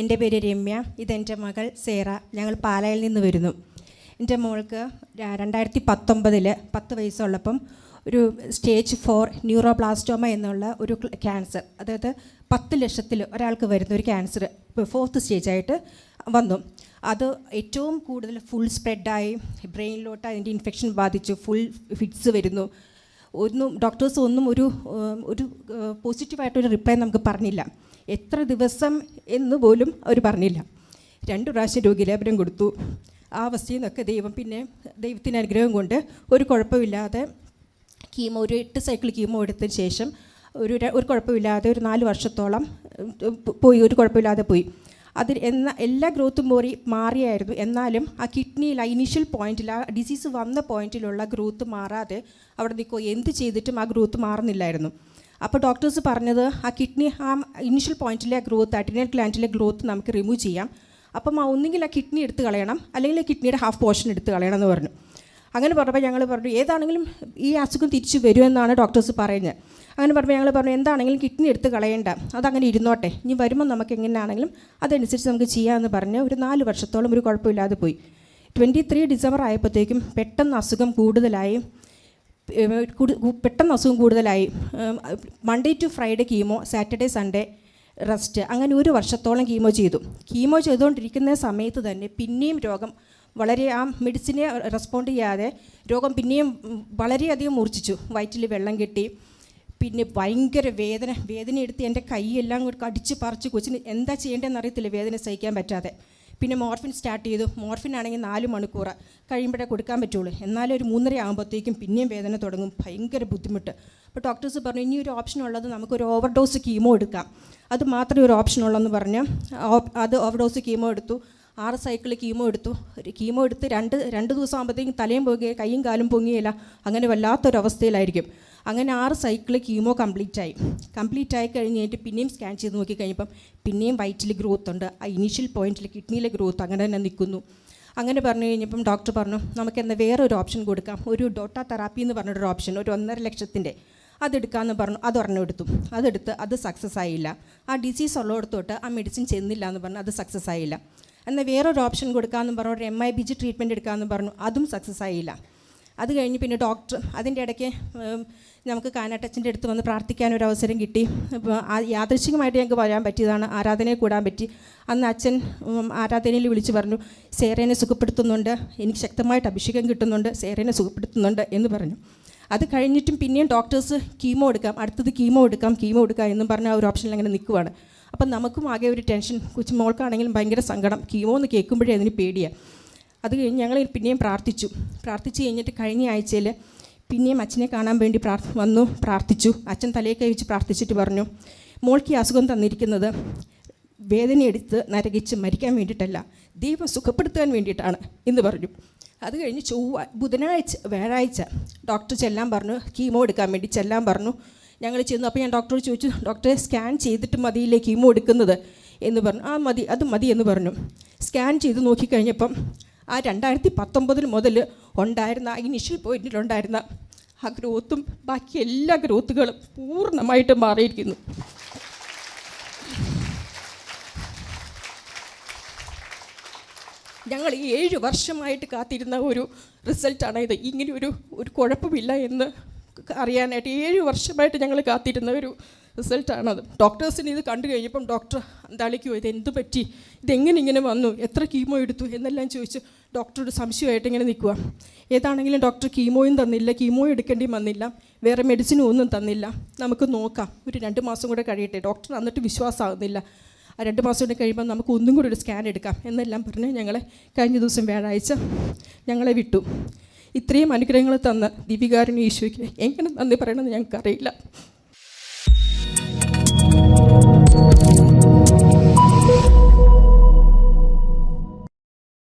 എൻ്റെ പേര് രമ്യ, ഇതെൻ്റെ മകൾ സേറ. ഞങ്ങൾ പാലായിൽ നിന്ന് വരുന്നു. എൻ്റെ മോൾക്ക് 2019 10 വയസ്സുള്ളപ്പം ഒരു സ്റ്റേജ് 4 ന്യൂറോബ്ലാസ്റ്റോമ എന്നുള്ള ഒരു ക്യാൻസർ, അതായത് 10 ലക്ഷത്തിൽ ഒരാൾക്ക് വരുന്ന ഒരു ക്യാൻസർ 4th സ്റ്റേജായിട്ട് വന്നു. അത് ഏറ്റവും കൂടുതൽ ഫുൾ സ്പ്രെഡായി ബ്രെയിനിലോട്ട് അതിൻ്റെ ഇൻഫെക്ഷൻ ബാധിച്ചു. ഫുൾ ഫിറ്റ്സ് വരുന്നു. ഡോക്ടേഴ്സ് ഒരു പോസിറ്റീവായിട്ടൊരു റിപ്ലൈ നമുക്ക് പറഞ്ഞില്ല. എത്ര ദിവസം എന്ന് പോലും അവർ പറഞ്ഞില്ല. 2 പ്രാവശ്യം രോഗിലേപനം കൊടുത്തു. ആ അവസ്ഥയിൽ നിന്നൊക്കെ ദൈവത്തിൻ്റെ അനുഗ്രഹം കൊണ്ട് ഒരു കുഴപ്പമില്ലാതെ കീമോ, ഒരു 8 സൈക്കിൾ കീമോ എടുത്തതിന് ശേഷം ഒരു കുഴപ്പമില്ലാതെ ഒരു 4 വർഷത്തോളം പോയി. ഒരു കുഴപ്പമില്ലാതെ പോയി. എല്ലാ ഗ്രോത്തും മാറിയായിരുന്നു. എന്നാലും ആ കിഡ്നിയിൽ, ആ ഇനീഷ്യൽ പോയിന്റിൽ, ആ ഡിസീസ് വന്ന പോയിന്റിലുള്ള ഗ്രോത്ത് മാറാതെ അവിടെ നിൽക്കുക. എന്ത് ചെയ്തിട്ടും ആ ഗ്രോത്ത് മാറുന്നില്ലായിരുന്നു. അപ്പോൾ ഡോക്ടേഴ്സ് പറഞ്ഞത് ആ കിഡ്നി, ആ ഇനീഷ്യൽ പോയിന്റിലെ ഗ്രോത്ത്, അഡ്രിനൽ ഗ്ലാൻഡിലെ ഗ്രോത്ത് നമുക്ക് റിമൂവ് ചെയ്യാം. അപ്പം ഒന്നുകിൽ ആ കിഡ്നി എടുത്ത് കളയണം, അല്ലെങ്കിൽ കിഡ്നിയുടെ ഹാഫ് പോർഷൻ എടുത്ത് കളയണം എന്ന് പറഞ്ഞു. അങ്ങനെ പറഞ്ഞപ്പോൾ ഞങ്ങൾ പറഞ്ഞു ഏതാണെങ്കിലും ഈ അസുഖം തിരിച്ചു വരുമെന്നാണ് ഡോക്ടേഴ്സ് പറയുന്നത്. അങ്ങനെ പറഞ്ഞപ്പോൾ ഞങ്ങൾ പറഞ്ഞു എന്താണെങ്കിലും കിഡ്നി എടുത്ത് കളയേണ്ട, അതങ്ങനെ ഇരുന്നോട്ടെ, ഇനി വരുമ്പോൾ നമുക്ക് എങ്ങനെയാണെങ്കിലും അതനുസരിച്ച് നമുക്ക് ചെയ്യാമെന്ന് പറഞ്ഞ് ഒരു 4 വർഷത്തോളം ഒരു കുഴപ്പമില്ലാതെ പോയി. 23 ഡിസംബർ ആയപ്പോഴത്തേക്കും പെട്ടെന്ന് അസുഖം കൂടുതലായി. Monday to Friday chemo, Saturday Sunday rest. അങ്ങനെ 1 വർഷത്തോളം കീമോ ചെയ്തു. കീമോ ചെയ്തുകൊണ്ടിരിക്കുന്ന സമയത്ത് തന്നെ പിന്നെയും രോഗം വളരെ, ആ മെഡിസിനെ റെസ്പോണ്ട് ചെയ്യാതെ രോഗം പിന്നെയും വളരെയധികം മൂർച്ഛിച്ചു. വയറ്റിൽ വെള്ളം കെട്ടി, പിന്നെ ഭയങ്കര വേദന എടുത്ത് എൻ്റെ കൈയെല്ലാം കൂടി കടിച്ച് പറിച്ച്, കൊച്ചിന് എന്താ ചെയ്യേണ്ടതെന്ന് അറിയത്തില്ല, വേദന സഹിക്കാൻ പറ്റാതെ. പിന്നെ മോർഫിൻ സ്റ്റാർട്ട് ചെയ്തു. മോർഫിൻ ആണെങ്കിൽ 4 മണിക്കൂർ കഴിയുമ്പോഴേ കൊടുക്കാൻ പറ്റുള്ളൂ. എന്നാലും ഒരു 3:30 ആകുമ്പോഴത്തേക്കും പിന്നെയും വേദന തുടങ്ങും. ഭയങ്കര ബുദ്ധിമുട്ട്. അപ്പോൾ ഡോക്ടേഴ്സ് പറഞ്ഞു ഇനി ഒരു ഓപ്ഷൻ ഉള്ളത് നമുക്കൊരു ഓവർഡോസ് കീമോ എടുക്കാം, അത് മാത്രമേ ഒരു ഓപ്ഷൻ ഉള്ളെന്ന് പറഞ്ഞ് അത് ഓവർഡോസ് കീമോ എടുത്തു. 6 സൈക്കിൾ കീമോ എടുത്തു. കീമോ എടുത്ത് 2 ദിവസം ആകുമ്പോഴത്തേക്കും തലയും പൊങ്ങുകയും കൈയും കാലും പൊങ്ങിയില്ല. അങ്ങനെ വല്ലാത്തൊരവസ്ഥയിലായിരിക്കും. അങ്ങനെ 6 സൈക്കിൾ കീമോ കംപ്ലീറ്റ് ആയി കഴിഞ്ഞിട്ട് പിന്നെയും സ്കാൻ ചെയ്ത് നോക്കിക്കഴിഞ്ഞപ്പം പിന്നെയും വയറ്റിൽ ഗ്രോത്ത് ഉണ്ട്. ആ ഇനീഷ്യൽ പോയിന്റിൽ കിഡ്നിയിലെ ഗ്രോത്ത് അങ്ങനെ തന്നെ നിൽക്കുന്നു. അങ്ങനെ പറഞ്ഞു കഴിഞ്ഞപ്പം ഡോക്ടർ പറഞ്ഞു നമുക്കെന്താ വേറൊരു ഓപ്ഷൻ കൊടുക്കാം, ഒരു ഡോട്ട തെറാപ്പി എന്ന് പറഞ്ഞൊരു ഓപ്ഷൻ, ഒരു 1.5 ലക്ഷത്തിൻ്റെ അതെടുക്കാമെന്ന് പറഞ്ഞു. അതെടുത്ത് അത് സക്സസ് ആയില്ല. ആ ഡിസീസ് ഉള്ളിടത്തോട്ട് ആ മെഡിസിൻ ചെന്നില്ല എന്ന് പറഞ്ഞു, അത് സക്സസ് ആയില്ല. എന്നാൽ വേറൊരു ഓപ്ഷൻ കൊടുക്കാമെന്ന് പറഞ്ഞു, ഒരു MIBG ട്രീറ്റ്മെൻറ്റ് എടുക്കാമെന്ന് പറഞ്ഞു, അതും സക്സസ് ആയില്ല. അത് കഴിഞ്ഞ് പിന്നെ ഡോക്ടർ അതിൻ്റെ ഇടയ്ക്ക് നമുക്ക് കാനാട്ടച്ഛൻ്റെ അടുത്ത് വന്ന് പ്രാർത്ഥിക്കാനൊരു അവസരം കിട്ടി. യാദൃശ്ചികമായിട്ട് ഞങ്ങൾക്ക് വരാൻ പറ്റിയതാണ്, ആരാധനയിൽ കൂടാൻ പറ്റി. അന്ന് അച്ഛൻ ആരാധനയിൽ വിളിച്ച് പറഞ്ഞു സേറേനെ സുഖപ്പെടുത്തുന്നുണ്ട്, എനിക്ക് ശക്തമായിട്ട് അഭിഷേകം കിട്ടുന്നുണ്ട്, സേറേനെ സുഖപ്പെടുത്തുന്നുണ്ട് എന്ന് പറഞ്ഞു. അത് കഴിഞ്ഞിട്ടും പിന്നെയും ഡോക്ടേഴ്സ് അടുത്തത് കീമോ എടുക്കാം എന്നും പറഞ്ഞ ആ ഒരു ഓപ്ഷനിൽ അങ്ങനെ നിൽക്കുവാണ്. അപ്പം നമുക്കും ആകെ ഒരു ടെൻഷൻ, മോൾക്കാണെങ്കിലും ഭയങ്കര സങ്കടം, കീമോ എന്ന് കേൾക്കുമ്പോഴേ അതിന് പേടിയാണ്. അത് കഴിഞ്ഞ് ഞങ്ങൾ പിന്നെയും പ്രാർത്ഥിച്ചു കഴിഞ്ഞിട്ട് കഴിഞ്ഞ ആഴ്ചയിൽ പിന്നെയും അച്ഛനെ കാണാൻ വേണ്ടി പ്രാർത്ഥിച്ചു. അച്ഛൻ തലയിൽ കൈ വെച്ച് പ്രാർത്ഥിച്ചിട്ട് പറഞ്ഞു മോൾക്ക് ഈ അസുഖം തന്നിരിക്കുന്നത് വേദനയെടുത്ത് നരകിച്ച് മരിക്കാൻ വേണ്ടിയിട്ടല്ല, ദൈവം സുഖപ്പെടുത്താൻ വേണ്ടിയിട്ടാണ് എന്ന് പറഞ്ഞു. അത് കഴിഞ്ഞ് വ്യാഴാഴ്ച ഡോക്ടർ ചെല്ലാൻ പറഞ്ഞു, കീമോ എടുക്കാൻ വേണ്ടി ചെല്ലാൻ പറഞ്ഞു. ഞങ്ങൾ ചെന്നു. അപ്പോൾ ഞാൻ ഡോക്ടറോട് ചോദിച്ചു ഡോക്ടറെ സ്കാൻ ചെയ്തിട്ട് മതിയില്ലേ കീമോ എടുക്കുന്നത് എന്ന് പറഞ്ഞു. അത് മതി എന്ന് പറഞ്ഞു. സ്കാൻ ചെയ്ത് നോക്കിക്കഴിഞ്ഞപ്പം ആ 2019 മുതൽ ഉണ്ടായിരുന്ന ആ ഇനിഷ്യൽ പോയിന്റിലുണ്ടായിരുന്ന ആ ഗ്രോത്തും ബാക്കി എല്ലാ ഗ്രോത്തുകളും പൂർണ്ണമായിട്ട് മാറിയിരിക്കുന്നു. ഞങ്ങൾ 7 വർഷമായിട്ട് കാത്തിരുന്ന ഒരു റിസൾട്ടാണ് ഇത്. ഇങ്ങനെ ഒരു കുഴപ്പമില്ല എന്ന് അറിയാനായിട്ട് 7 വർഷമായിട്ട് ഞങ്ങൾ കാത്തിരുന്ന ഒരു റിസൾട്ടാണത്. ഡോക്ടേഴ്സിന് ഇത് കണ്ടു കഴിഞ്ഞപ്പം ഡോക്ടർ അന്താളിക്കുമോ ഇത് എന്ത് പറ്റി, ഇതെങ്ങനെ വന്നു, എത്ര കീമോ എടുത്തു എന്നെല്ലാം ചോദിച്ച് ഡോക്ടറോട് സംശയമായിട്ട് ഇങ്ങനെ നിൽക്കുക. ഏതാണെങ്കിലും ഡോക്ടർ കീമോയും തന്നില്ല, കീമോ എടുക്കേണ്ടി വന്നില്ല, വേറെ മെഡിസിനും ഒന്നും തന്നില്ല, നമുക്ക് നോക്കാം, ഒരു 2 മാസം കൂടെ കഴിയട്ടെ. ഡോക്ടർ എന്നിട്ട് വിശ്വാസമാകുന്നില്ല. ആ 2 മാസം കൂടെ കഴിയുമ്പോൾ നമുക്ക് ഒന്നും കൂടി ഒരു സ്കാൻ എടുക്കാം എന്നെല്ലാം പറഞ്ഞ് ഞങ്ങളെ കഴിഞ്ഞ ദിവസം വ്യാഴാഴ്ച ഞങ്ങളെ വിട്ടു. ഇത്രയും അനുഗ്രഹങ്ങൾ തന്ന ദിവികാരുണ്യ ഈശോയ്ക്ക് എങ്ങനെ നന്ദി പറയണമെന്ന് ഞങ്ങൾക്കറിയില്ല.